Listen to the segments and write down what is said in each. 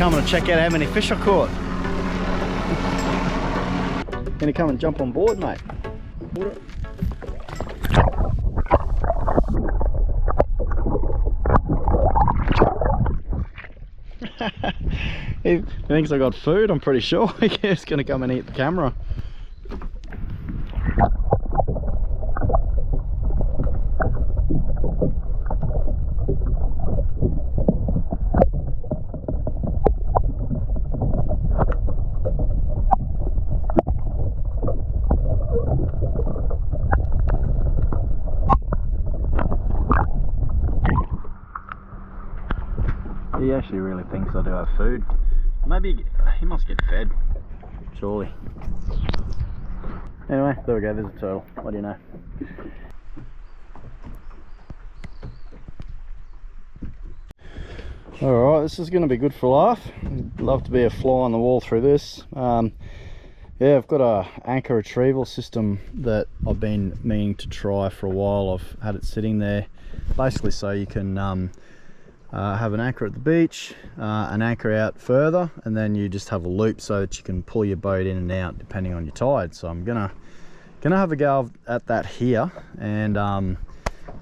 coming to check out how many fish I caught. Gonna come and jump on board, mate. He thinks I got food, I'm pretty sure. He's gonna come and eat the camera. He actually really thinks I do have food. Maybe he must get fed, surely. Anyway, there we go, there's a turtle. What do you know? Alright, this is going to be good for a laugh. Love to be a fly on the wall through this. Yeah, I've got a anchor retrieval system that I've been meaning to try for a while. I've had it sitting there basically so you can have an anchor at the beach, an anchor out further, and then you just have a loop so that you can pull your boat in and out depending on your tide. So I'm gonna have a go at that here, and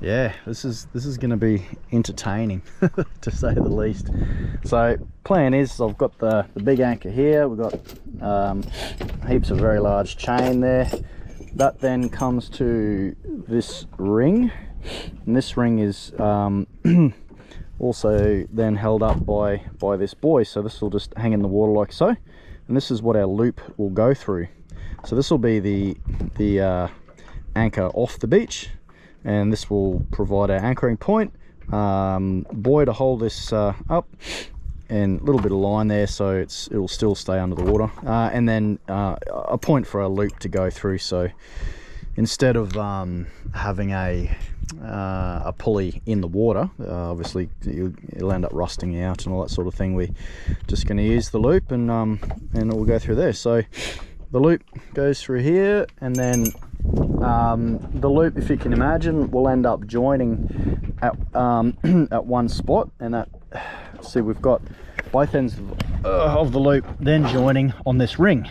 yeah, this is gonna be entertaining to say the least. So plan is, I've got the big anchor here, we've got heaps of very large chain there. That then comes to this ring, and this ring is also then held up by this buoy, so this will just hang in the water like so, and this is what our loop will go through. So this will be the anchor off the beach, and this will provide our anchoring point, buoy to hold this up, and a little bit of line there so it'll still stay under the water, and then a point for our loop to go through. So instead of having a pulley in the water, obviously it'll end up rusting out and all that sort of thing, we're just going to use the loop, and it will go through there. So the loop goes through here, and then the loop, if you can imagine, will end up joining at at one spot, and that, see, we've got both ends of the loop then joining on this ring.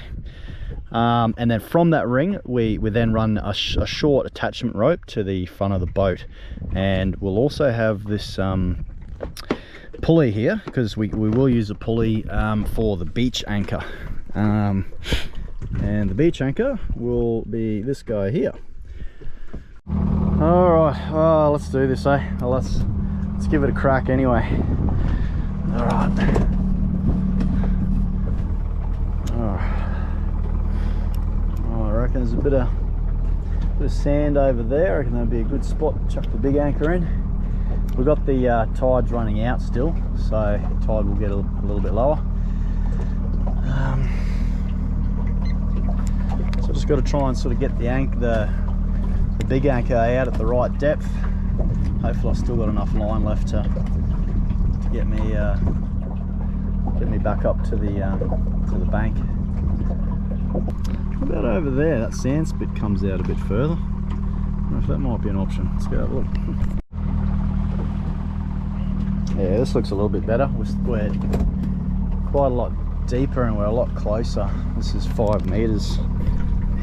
And then from that ring we then run a short attachment rope to the front of the boat, and we'll also have this pulley here, because we will use a pulley for the beach anchor, and the beach anchor will be this guy here. All right, well, let's do this, eh? Well, let's give it a crack anyway. All right. I reckon there's a bit of sand over there. I reckon that'd be a good spot to chuck the big anchor in. We've got the tides running out still, so the tide will get a little bit lower. So just got to try and sort of get the big anchor out at the right depth. Hopefully I've still got enough line left to get me back up to the bank. About over there, that sand spit comes out a bit further. I don't know if that might be an option. Let's go have a look. Yeah, this looks a little bit better. We're quite a lot deeper and we're a lot closer. This is 5 meters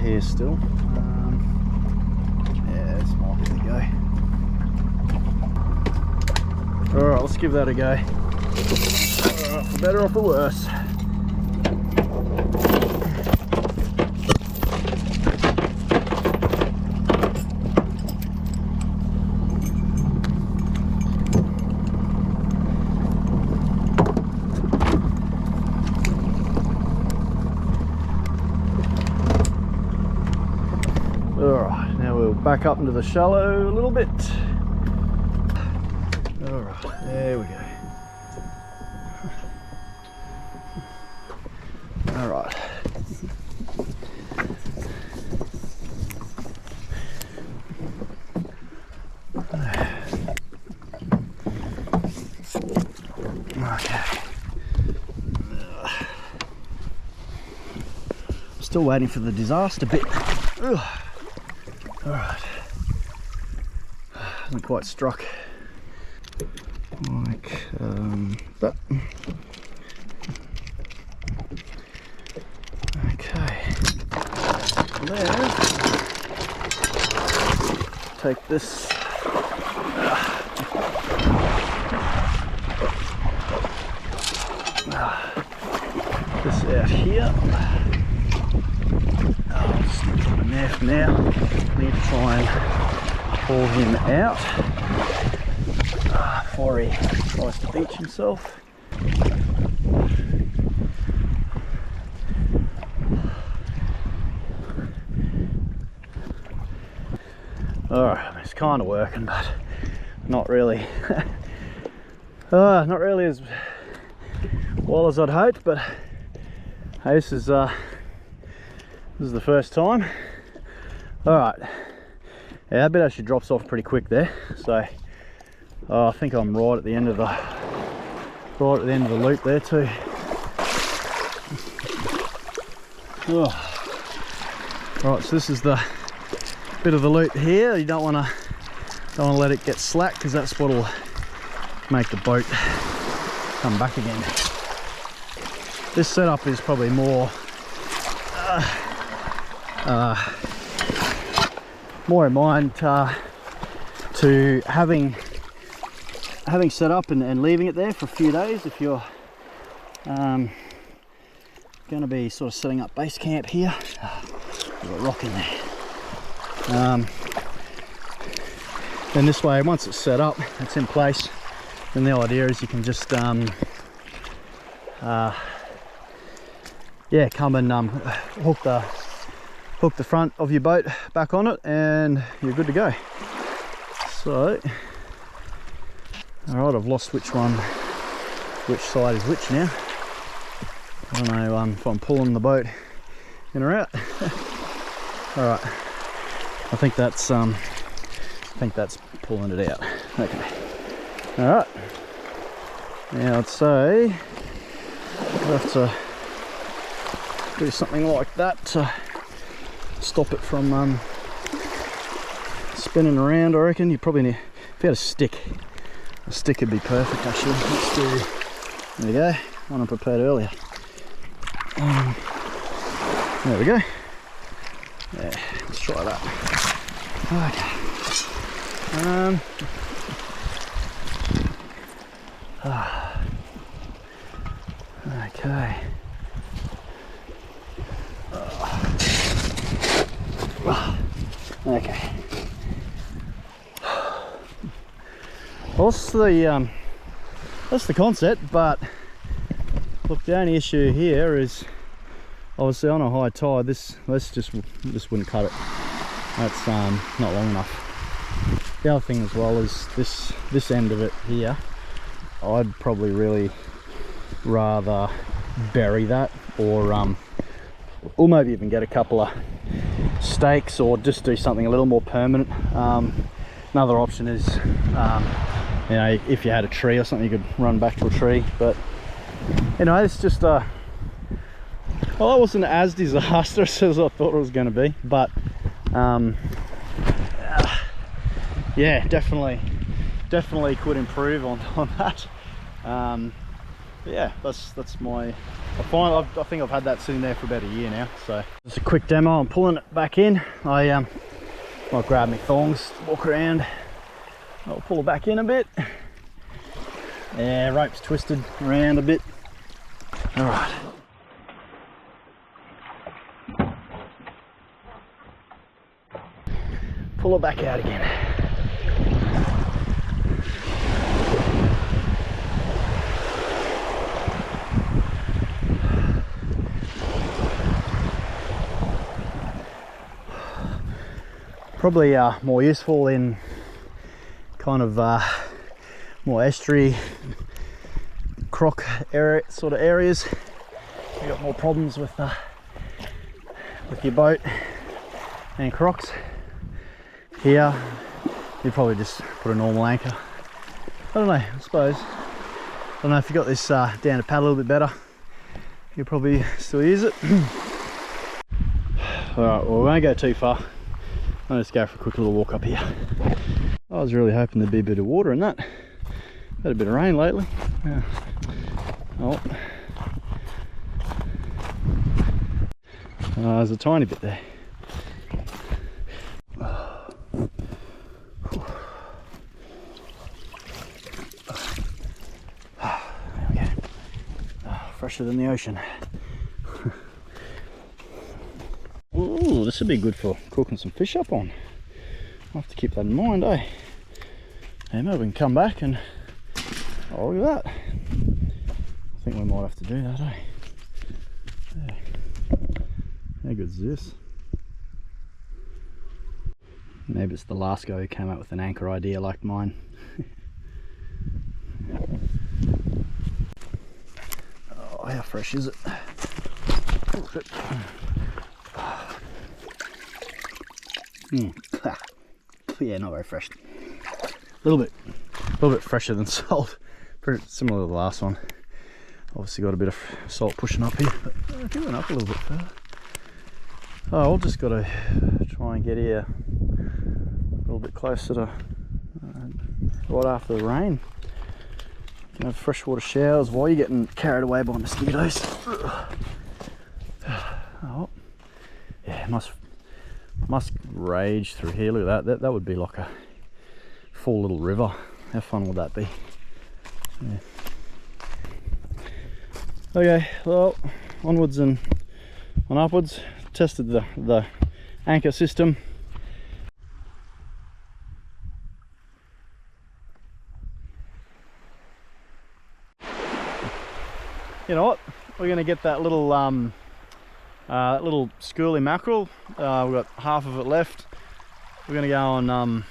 here still. Yeah, this might be the go. Alright, let's give that a go. Alright, for better or for worse. Alright, now we'll back up into the shallow a little bit. Alright, there we go. Alright. Okay. Still waiting for the disaster bit. Ugh. Alright. Hasn't quite struck like that. then take this this out here. I'll just put him in there for now. Need to try and pull him out before he tries to beach himself. Alright, it's kind of working, but not really. Not really as well as I'd hoped, but hey, this is the first time. Alright, yeah, I bet actually drops off pretty quick there. So I think I'm right at the end of the loop there too. Right, so this is the bit of the loop here. You don't want to let it get slack, because that's what'll make the boat come back again. This setup is probably more in mind to having set up and leaving it there for a few days if you're going to be sort of setting up base camp here. There's a rock in there. Then this way, once it's set up, it's in place, then the idea is you can just yeah, come and hook the front of your boat back on it, and you're good to go. So, all right, I've lost which side is which now. I don't know if I'm pulling the boat in or out. All right, I think that's pulling it out. Okay. All right. Now I'd say I'll have to do something like that to stop it from spinning around. I reckon you probably need, if you had a stick would be perfect actually. Let's do, there we go, one I prepared earlier. There we go. Yeah, let's try that. Okay. Okay. Okay. Well, that's the concept, but look, the only issue here is obviously on a high tide this wouldn't cut it. That's not long enough. The other thing as well is this end of it here, I'd probably really rather bury that, or maybe even get a couple of stakes, or just do something a little more permanent. Another option is you know, if you had a tree or something, you could run back to a tree. But you know, it's just well, that wasn't as disastrous as I thought it was going to be, but yeah, definitely could improve on that. Yeah, that's my, I think I've had that sitting there for about a year now. So just a quick demo. I'm pulling it back in. I might grab my thongs, walk around, I'll pull it back in a bit. Yeah, rope's twisted around a bit. All right. Pull it back out again. Probably more useful in kind of more estuary, croc area sort of areas. You got more problems with your boat and crocs. Here you probably just put a normal anchor. I don't know, I suppose. I don't know if you got this down to paddle a little bit better, you'll probably still use it. Alright, well, we won't go too far. I'll just go for a quick little walk up here. I was really hoping there'd be a bit of water in that. Had a bit of rain lately. Yeah. Oh. There's a tiny bit there. fresher than the ocean. Ooh, this would be good for cooking some fish up on. I'll have to keep that in mind, eh? Hey, maybe we can come back and... Oh, look at that. I think we might have to do that, eh? Yeah. How good is this? Maybe it's the last guy who came up with an anchor idea like mine. Oh, how fresh is it? Yeah, not very fresh. A little bit fresher than salt. Pretty similar to the last one. Obviously got a bit of salt pushing up here, but I think it went up a little bit further. Oh, I've just got to try and get here a little bit closer to right after the rain. You can have freshwater showers while you're getting carried away by mosquitoes. Oh, yeah, must rage through here. Look at that. That would be like a full little river. How fun would that be? Yeah. Okay, well, onwards and upwards. Tested the anchor system. You know what? We're going to get that little little schoolie mackerel. We've got half of it left. We're going to go and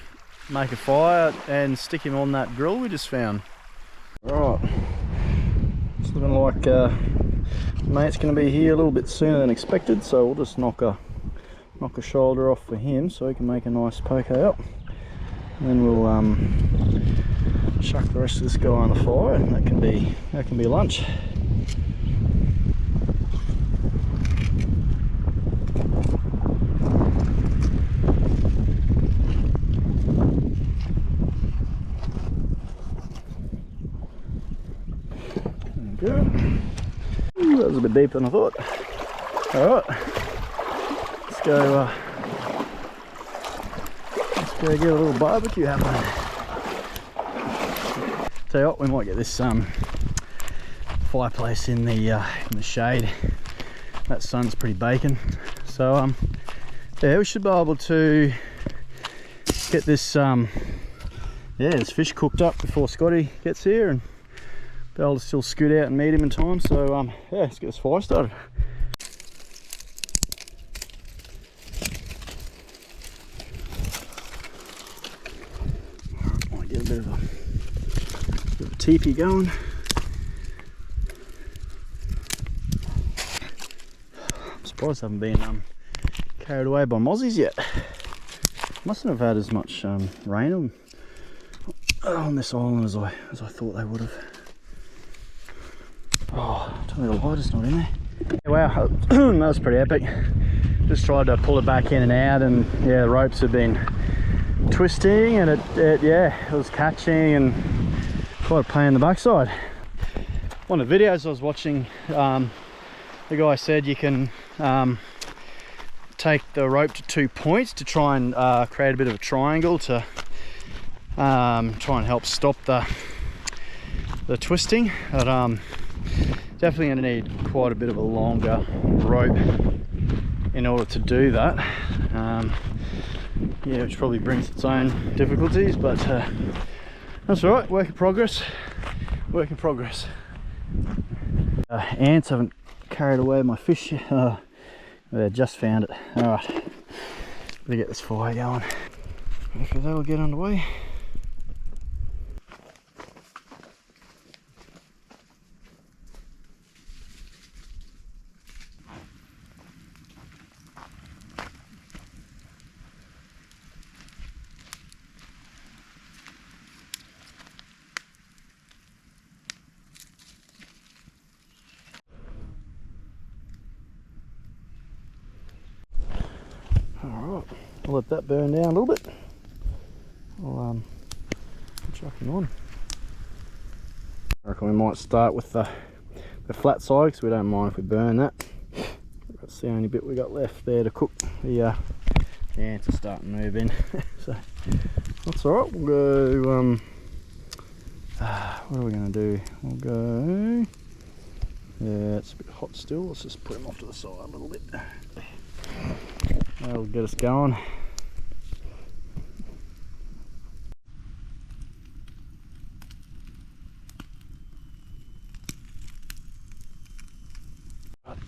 make a fire and stick him on that grill we just found. Right, it's looking like mate's going to be here a little bit sooner than expected, so we'll just knock a shoulder off for him so he can make a nice poke out. And then we'll chuck the rest of this guy on the fire, and that can be lunch. Good. Ooh, that was a bit deeper than I thought. Alright, let's go get a little barbecue happening. Tell you what, we might get this fireplace in the shade. That sun's pretty baking, so yeah, we should be able to get this this fish cooked up before Scotty gets here and be able to still scoot out and meet him in time. So yeah, let's get this fire started. Might get a bit of a teepee going. I'm surprised I haven't been carried away by mozzies yet. Mustn't have had as much rain on this island as I thought they would have. Oh, tell me the lighter's not in there. Wow, that was pretty epic. Just tried to pull it back in and out, and yeah, the ropes had been twisting, and it was catching, and quite a pain in the backside. One of the videos I was watching, the guy said you can take the rope to 2 points to try and create a bit of a triangle to try and help stop the twisting. But definitely going to need quite a bit of a longer rope in order to do that. Yeah, which probably brings its own difficulties, but that's all right. Work in progress. Work in progress. Ants haven't carried away my fish. I just found it. All right, better get this fire going. Hopefully that'll get underway. Alright, I'll let that burn down a little bit. I'll chuck him on. I reckon we might start with the flat side, because we don't mind if we burn that. That's the only bit we got left there to cook. The ants are starting to move in. So that's alright. We'll go what are we going to do? We'll go Yeah, it's a bit hot still. Let's just put him off to the side a little bit. That'll get us going.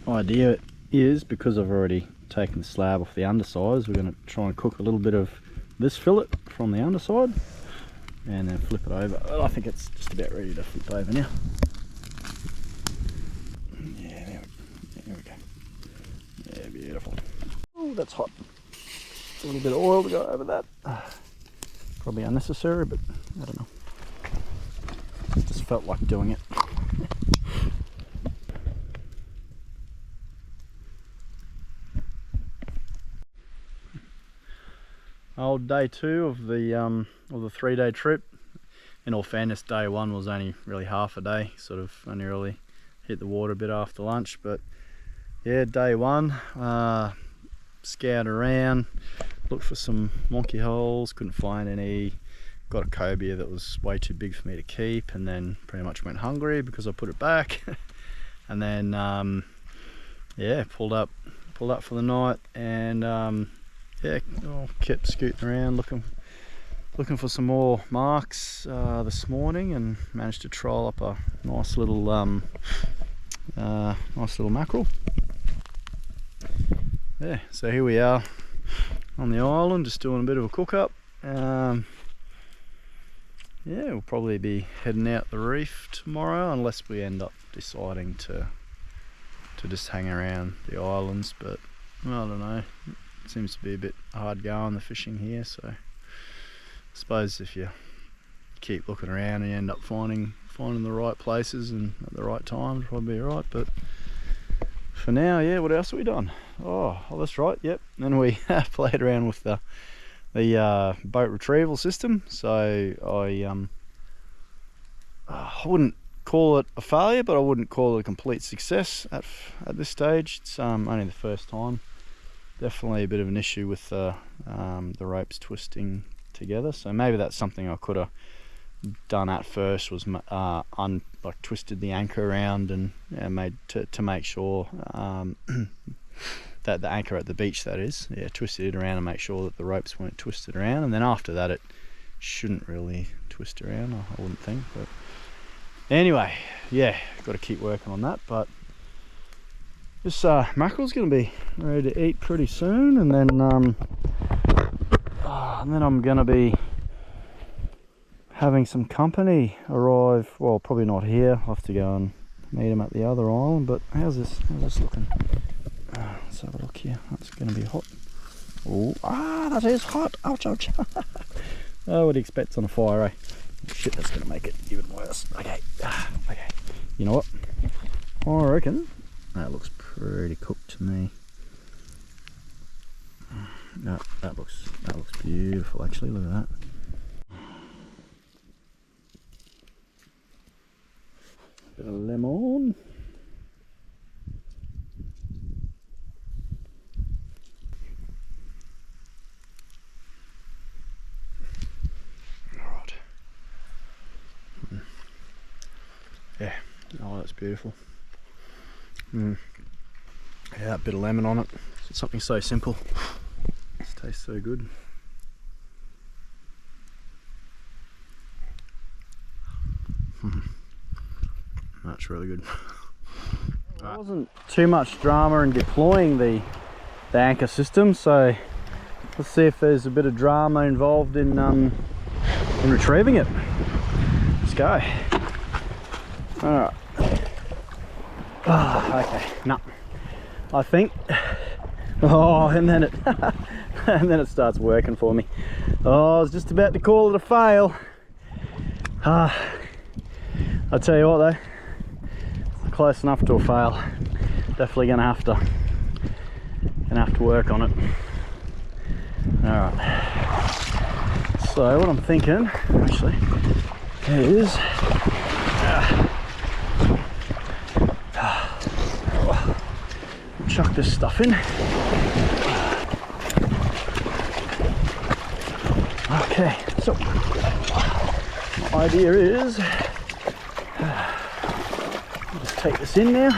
Idea is, because I've already taken the slab off the undersides, we're going to try and cook a little bit of this fillet from the underside and then flip it over. Well, I think it's just about ready to flip over now. Yeah, there we go. Yeah, beautiful. Oh, that's hot. A little bit of oil to go over that. Probably unnecessary, but I don't know. Just felt like doing it. Old day 2 of the 3-day trip. In all fairness, day 1 was only really half a day. Sort of only really hit the water a bit after lunch, but yeah, day 1, scoured around, looked for some wonky holes, couldn't find any. Got a cobia that was way too big for me to keep, and then pretty much went hungry because I put it back. And then yeah, pulled up for the night, and yeah, kept scooting around looking for some more marks this morning, and managed to troll up a nice little mackerel. Yeah, so here we are on the island, just doing a bit of a cook up. Yeah, we'll probably be heading out the reef tomorrow, unless we end up deciding to just hang around the islands, but I don't know. It seems to be a bit hard going, the fishing here, so I suppose if you keep looking around and you end up finding the right places and at the right time, it'll probably be alright. But for now, yeah, what else have we done? Oh, that's right, yep. Then we played around with the boat retrieval system. So I wouldn't call it a failure, but I wouldn't call it a complete success at this stage. It's only the first time. Definitely a bit of an issue with the ropes twisting together, so maybe that's something I could have done at first, was twisted the anchor around and made to make sure that the anchor at the beach, that is, yeah, twisted it around and make sure that the ropes weren't twisted around, and then after that it shouldn't really twist around, I wouldn't think. But anyway, yeah, got to keep working on that. But this mackerel's going to be ready to eat pretty soon, and then I'm going to be having some company arrive. Well, probably not here. I'll have to go and meet them at the other island. But how's this looking? Let's have a look here. That's going to be hot. Oh, that is hot. Ouch, ouch. Oh, what do you expect on a fire, eh? Oh, shit, that's going to make it even worse. Okay, okay. You know what? I reckon that looks pretty cooked to me. No, that looks beautiful actually. Look at that. Bit of lemon. Alright. Yeah, oh, that's beautiful. Yeah, a bit of lemon on it. It's something so simple. It tastes so good. That's really good. There wasn't too much drama in deploying the anchor system, so let's see if there's a bit of drama involved in retrieving it. Let's go. Alright. Oh, okay. No. I think. Oh, and then it starts working for me. Oh, I was just about to call it a fail. I'll tell you what though, it's close enough to a fail. Definitely gonna have to work on it. Alright. So what I'm thinking actually is chuck this stuff in. Okay, so my idea is just take this in now.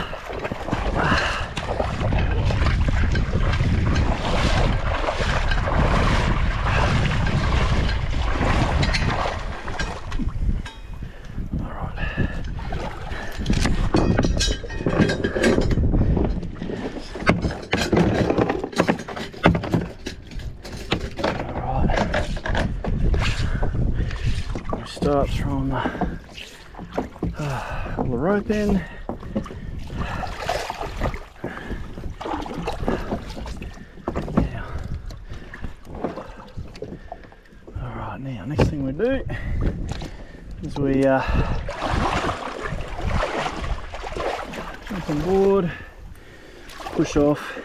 Start from pull the rope in. Now, all right. Now, next thing we do is we jump on board, push off,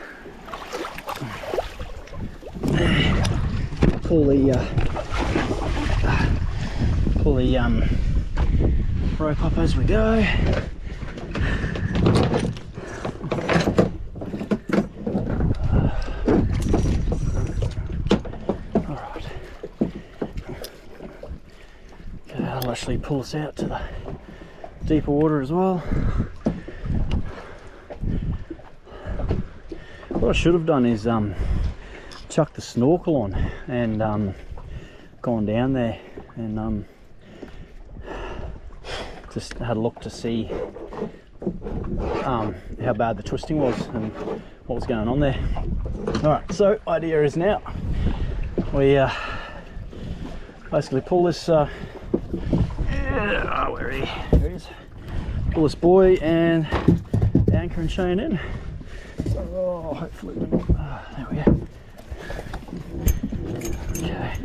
pull the rope up as we go. Alright. Okay, that'll actually pull us out to the deeper water as well. What I should have done is chuck the snorkel on and gone down there and just had a look to see how bad the twisting was and what was going on there. Alright, so idea is now we basically pull this where he is, pull this buoy and anchor and chain in. Oh, hopefully there we go. Okay.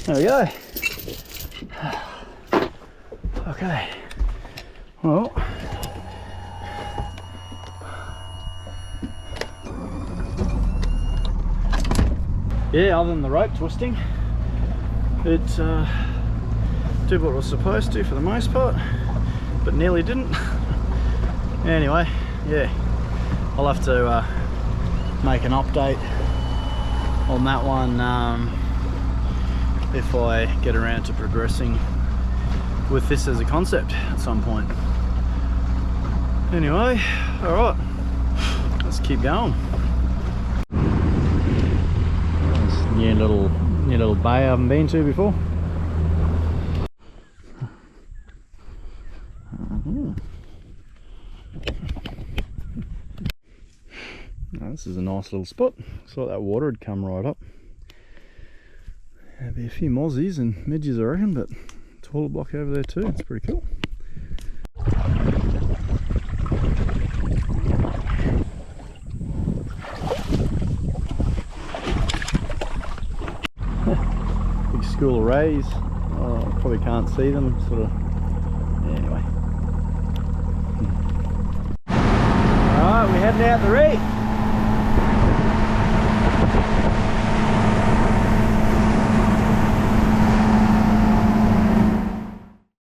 There we go. Okay. Well, yeah, other than the rope twisting, it did what it was supposed to for the most part, but nearly didn't. Anyway, yeah, I'll have to make an update on that one if I get around to progressing with this as a concept at some point. Anyway, all right, let's keep going. This new little bay I haven't been to before. Now, this is a nice little spot. Looks like that water had come right up. There'll be a few mozzies and midges I reckon, but toilet block over there too. It's pretty cool. Big school of rays. Oh, probably can't see them. Sort of. Yeah, anyway. All right, we're heading out the reef.